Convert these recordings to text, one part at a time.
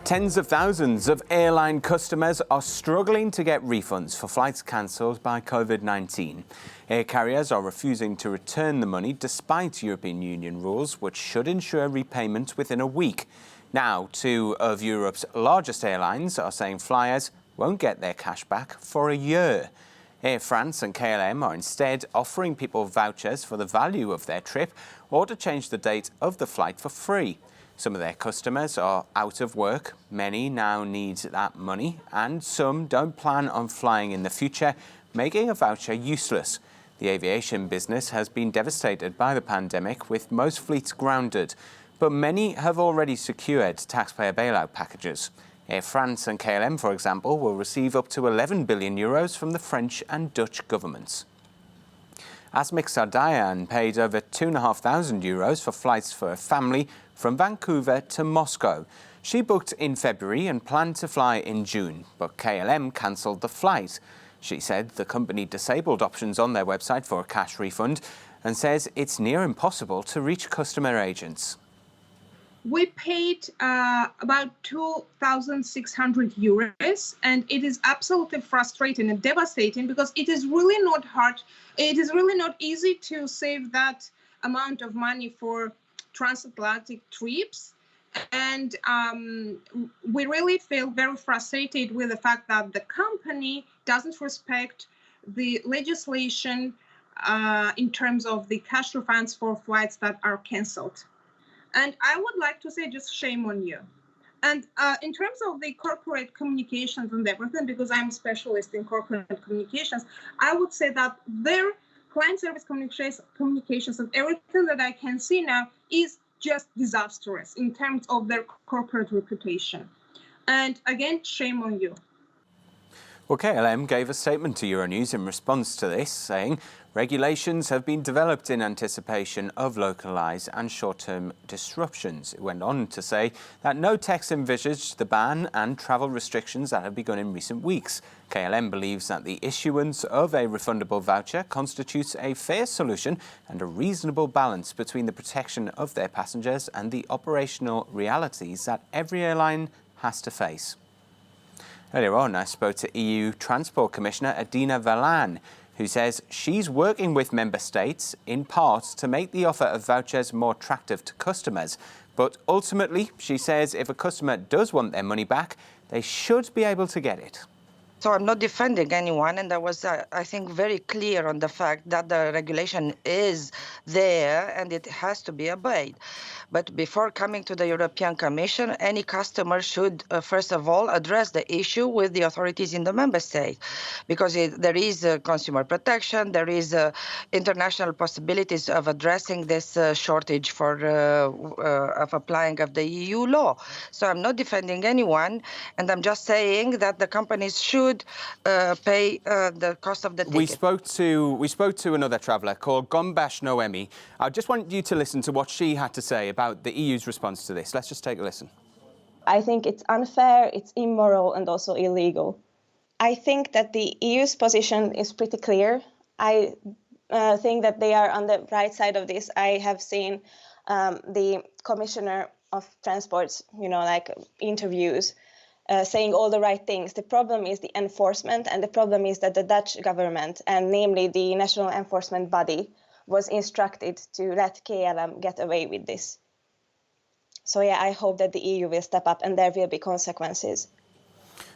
Tens of thousands of airline customers are struggling to get refunds for flights cancelled by COVID-19. Air carriers are refusing to return the money despite European Union rules, which should ensure repayment within a week. Now, two of Europe's largest airlines are saying flyers won't get their cash back for a year. Air France and KLM are instead offering people vouchers for the value of their trip or to change the date of the flight for free. Some of their customers are out of work, many now need that money, and some don't plan on flying in the future, making a voucher useless. The aviation business has been devastated by the pandemic, with most fleets grounded, but many have already secured taxpayer bailout packages. Air France and KLM, for example, will receive up to €11 billion from the French and Dutch governments. Asmik Sardayan paid over €2,500 for flights for a family from Vancouver to Moscow. She booked in February and planned to fly in June, but KLM cancelled the flight. She said the company disabled options on their website for a cash refund and says it's near impossible to reach customer agents. We paid about €2,600, and it is absolutely frustrating and devastating because it is really not hard. It is really not easy to save that amount of money for transatlantic trips. And we really feel very frustrated with the fact that the company doesn't respect the legislation in terms of the cash refunds for flights that are canceled. And I would like to say just shame on you. And in terms of the corporate communications and everything, because I'm a specialist in corporate communications, I would say that their client service communications and everything that I can see now is just disastrous in terms of their corporate reputation. And again, shame on you. Well, KLM gave a statement to Euronews in response to this, saying regulations have been developed in anticipation of localised and short-term disruptions. It went on to say that no text envisaged the ban and travel restrictions that have begun in recent weeks. KLM believes that the issuance of a refundable voucher constitutes a fair solution and a reasonable balance between the protection of their passengers and the operational realities that every airline has to face. Earlier on, I spoke to EU Transport Commissioner Adina Vălean, who says she's working with member states, in part, to make the offer of vouchers more attractive to customers. But ultimately, she says if a customer does want their money back, they should be able to get it. So I'm not defending anyone, and I was, I think, very clear on the fact that the regulation is there and it has to be obeyed. But before coming to the European Commission, any customer should, first of all, address the issue with the authorities in the member state, because there is consumer protection, there is international possibilities of addressing this shortage of applying of the EU law. So I'm not defending anyone, and I'm just saying that the companies should pay the cost of the ticket. We spoke to another traveller called Gombash Noemi. I just want you to listen to what she had to say about the EU's response to this. Let's just take a listen. I think it's unfair, it's immoral, and also illegal. I think that the EU's position is pretty clear. I think that they are on the right side of this. I have seen the Commissioner of Transport's, interviews saying all the right things. The problem is the enforcement, and the problem is that the Dutch government, and namely the national enforcement body, was instructed to let KLM get away with this. So yeah, I hope that the EU will step up and there will be consequences.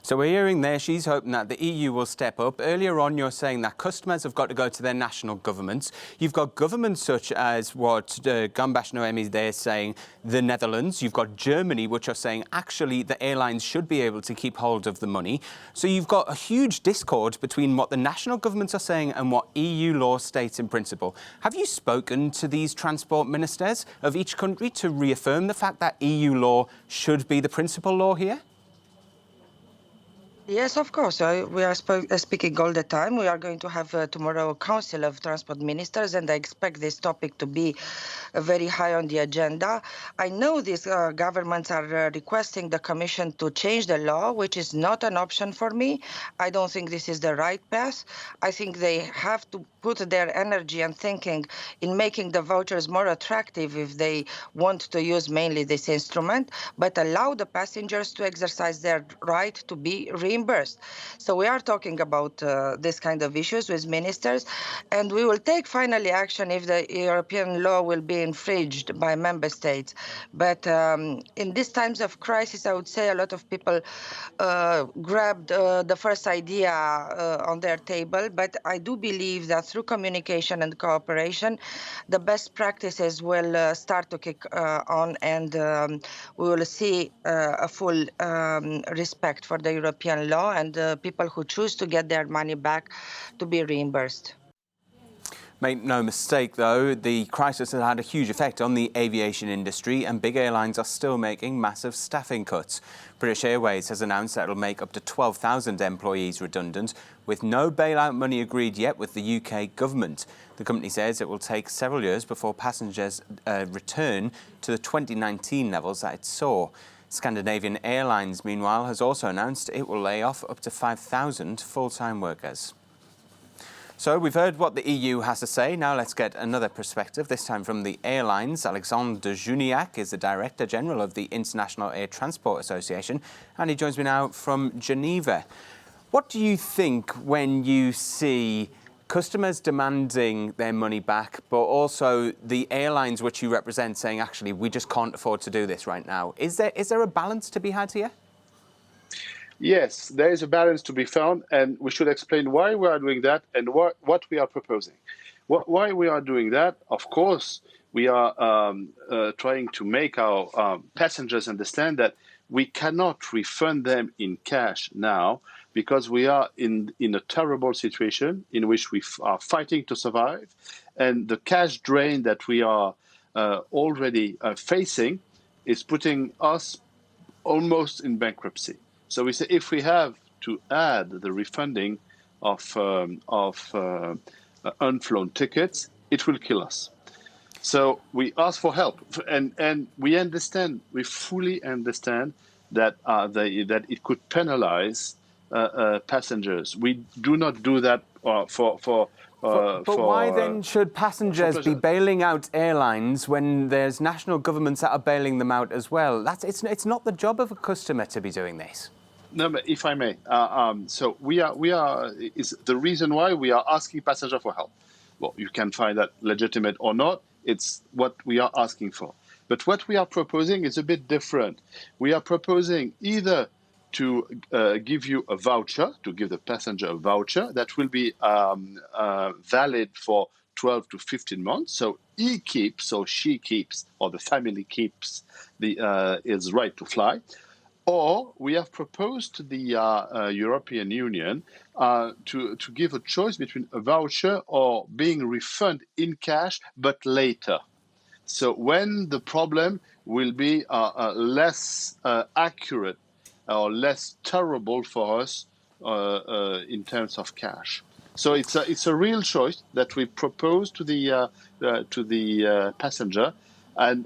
So we're hearing there she's hoping that the EU will step up. Earlier on, you're saying that customers have got to go to their national governments. You've got governments such as what Gombash Noemi is there saying, the Netherlands. You've got Germany, which are saying actually the airlines should be able to keep hold of the money. So you've got a huge discord between what the national governments are saying and what EU law states in principle. Have you spoken to these transport ministers of each country to reaffirm the fact that EU law should be the principal law here? Yes, of course. We are speaking all the time. We are going to have tomorrow a Council of Transport Ministers, and I expect this topic to be very high on the agenda. I know these governments are requesting the Commission to change the law, which is not an option for me. I don't think this is the right path. I think they have to put their energy and thinking in making the vouchers more attractive if they want to use mainly this instrument, but allow the passengers to exercise their right to be reimbursed. So we are talking about this kind of issues with ministers, and we will take finally action if the European law will be infringed by member states. But in these times of crisis, I would say a lot of people grabbed the first idea on their table, but I do believe that through communication and cooperation, the best practices will start to kick on, and we will see a full respect for the European law and people who choose to get their money back to be reimbursed. Make no mistake, though, the crisis has had a huge effect on the aviation industry, and big airlines are still making massive staffing cuts. British Airways has announced that it'll make up to 12,000 employees redundant, with no bailout money agreed yet with the UK government. The company says it will take several years before passengers return to the 2019 levels that it saw. Scandinavian Airlines, meanwhile, has also announced it will lay off up to 5,000 full-time workers. So we've heard what the EU has to say. Now let's get another perspective, this time from the airlines. Alexandre de Juniac is the Director General of the International Air Transport Association, and he joins me now from Geneva. What do you think when you see customers demanding their money back, but also the airlines which you represent saying, actually, we just can't afford to do this right now? Is there a balance to be had here? Yes, there is a balance to be found, and we should explain why we are doing that and what we are proposing. Why we are doing that, of course, we are trying to make our passengers understand that we cannot refund them in cash now because we are in a terrible situation in which we are fighting to survive, and the cash drain that we are already facing is putting us almost in bankruptcy. So we say if we have to add the refunding of unflown tickets, it will kill us. So we ask for help, and we understand, we fully understand that that it could penalize passengers. We do not do that But why then should passengers be bailing out airlines when there's national governments that are bailing them out as well? It's not the job of a customer to be doing this. No, but if I may, so we are is the reason why we are asking passengers for help. Well, you can find that legitimate or not. It's what we are asking for. But what we are proposing is a bit different. We are proposing either to give you a voucher, to give the passenger a voucher that will be valid for 12 to 15 months. So he keeps, or she keeps, or the family keeps his right to fly. Or we have proposed to the European Union to give a choice between a voucher or being refunded in cash, but later. So when the problem will be less accurate or less terrible for us in terms of cash. So it's a real choice that we propose to the passenger, and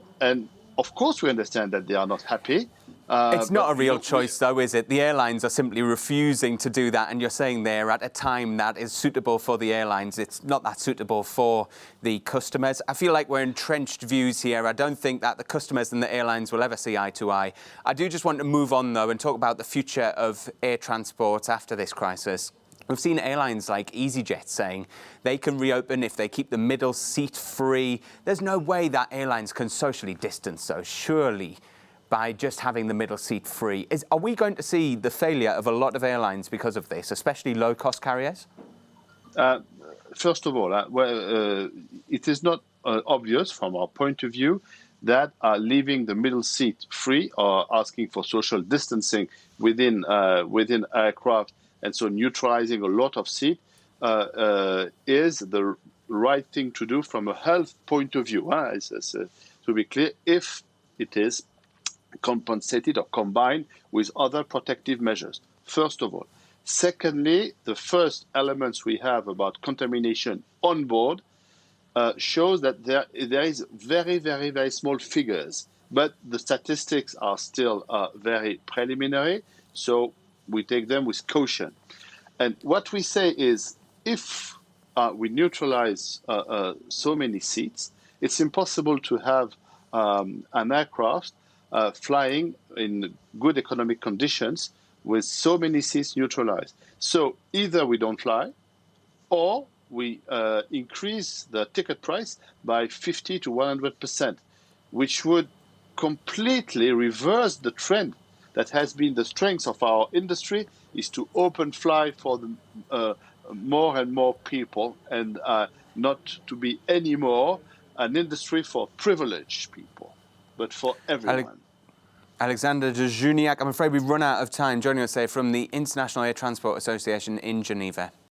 of course we understand that they are not happy. It's not a real choice, though, is it? The airlines are simply refusing to do that, and you're saying they're at a time that is suitable for the airlines. It's not that suitable for the customers. I feel like we're entrenched views here. I don't think that the customers and the airlines will ever see eye to eye. I do just want to move on, though, and talk about the future of air transport after this crisis. We've seen airlines like EasyJet saying they can reopen if they keep the middle seat free. There's no way that airlines can socially distance, though, surely, by just having the middle seat free. Are we going to see the failure of a lot of airlines because of this, especially low-cost carriers? First of all, it is not obvious from our point of view that leaving the middle seat free or asking for social distancing within aircraft, and so neutralizing a lot of seat is the right thing to do from a health point of view. To be clear, if it is compensated or combined with other protective measures. First of all. Secondly, the first elements we have about contamination on board shows that there is very, very, very small figures, but the statistics are still very preliminary, so we take them with caution. And what we say is, if we neutralize so many seats, it's impossible to have an aircraft flying in good economic conditions with so many seats neutralized. So either we don't fly, or we increase the ticket price by 50 to 100%, which would completely reverse the trend that has been the strength of our industry, is to open fly for the, more and more people, and not to be anymore an industry for privileged people, but for everyone. Alexander de Juniac, I'm afraid we've run out of time. Joining us today from the International Air Transport Association in Geneva.